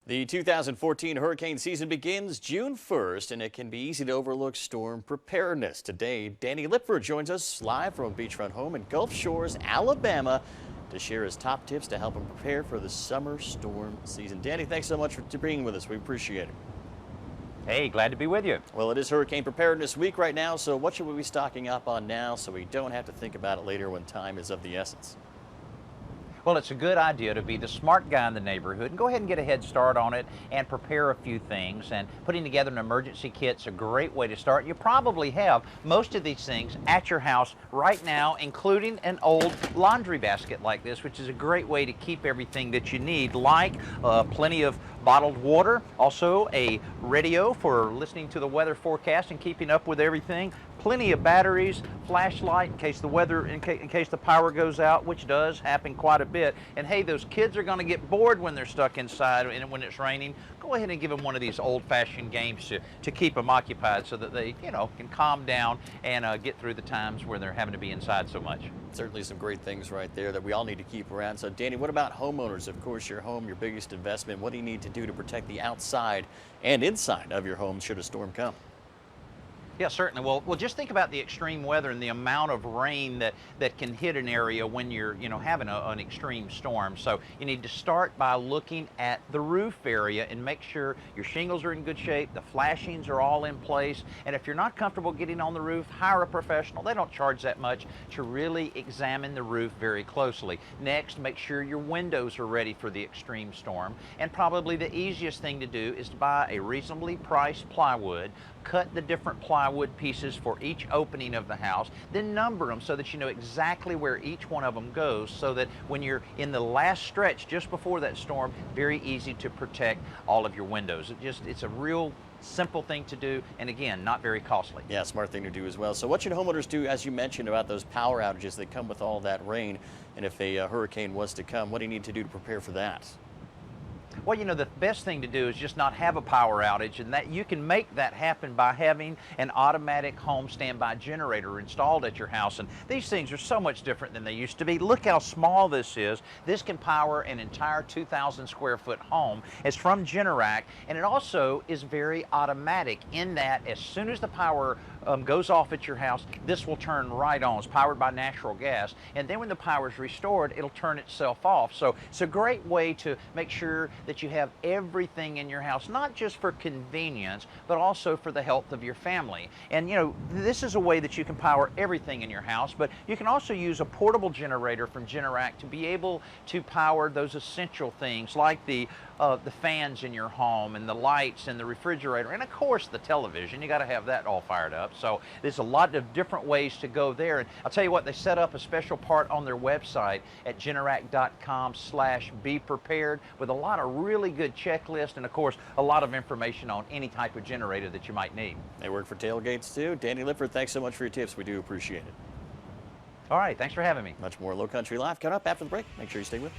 The 2014 hurricane season begins June 1st, and it can be easy to overlook storm preparedness. Today, Danny Lipford joins us live from a beachfront home in Gulf Shores, Alabama, to share his top tips to help him prepare for the summer storm season. Danny, thanks so much for being with us. We appreciate it. Hey, glad to be with you. Well, it is Hurricane Preparedness Week right now, so what should we be stocking up on now so we don't have to think about it later when time is of the essence? Well, it's a good idea to be the smart guy in the neighborhood and go ahead and get a head start on it and prepare a few things. And putting together an emergency kit's a great way to start. You probably have most of these things at your house right now, including an old laundry basket like this, which is a great way to keep everything that you need, like plenty of bottled water, also a radio for listening to the weather forecast and keeping up with everything, plenty of batteries, flashlight in case in case the power goes out, which does happen quite a bit. And hey, those kids are going to get bored when they're stuck inside and when it's raining. Go ahead and give them one of these old-fashioned games to keep them occupied so that they, can calm down and get through the times where they're having to be inside so much. Certainly some great things right there that we all need to keep around. So Danny, what about homeowners? Of course, your home, your biggest investment. What do you need to do to protect the outside and inside of your home should a storm come? Yeah, certainly. Well, just think about the extreme weather and the amount of rain that can hit an area when you're, having an extreme storm. So you need to start by looking at the roof area and make sure your shingles are in good shape, the flashings are all in place, and if you're not comfortable getting on the roof, hire a professional. They don't charge that much to really examine the roof very closely. Next, make sure your windows are ready for the extreme storm, and probably the easiest thing to do is to buy a reasonably priced plywood, cut the different plywood pieces for each opening of the house, then number them so that you know exactly where each one of them goes, so that when you're in the last stretch just before that storm, very easy to protect all of your windows. It's a real simple thing to do, and again, not very costly. Yeah, smart thing to do as well. So what should homeowners do, as you mentioned, about those power outages that come with all that rain, and if a hurricane was to come, what do you need to do to prepare for that? Well, the best thing to do is just not have a power outage, and that you can make that happen by having an automatic home standby generator installed at your house. And these things are so much different than they used to be. Look how small this is. This can power an entire 2,000 square foot home. It's from Generac, and it also is very automatic in that as soon as the power goes off at your house, this will turn right on. It's powered by natural gas, and then when the power is restored, it'll turn itself off. So it's a great way to make sure that you have everything in your house, not just for convenience, but also for the health of your family. And this is a way that you can power everything in your house, but you can also use a portable generator from Generac to be able to power those essential things like the fans in your home and the lights and the refrigerator and of course the television. You got to have that all fired up. So there's a lot of different ways to go there, and I'll tell you what, they set up a special part on their website at generac.com/beprepared with a lot of really good checklists and of course a lot of information on any type of generator that you might need. They work for tailgates too. Danny Lipford, thanks so much for your tips. We do appreciate it. All right, thanks for having me. Much more Lowcountry Live coming up after the break. Make sure you stay with us.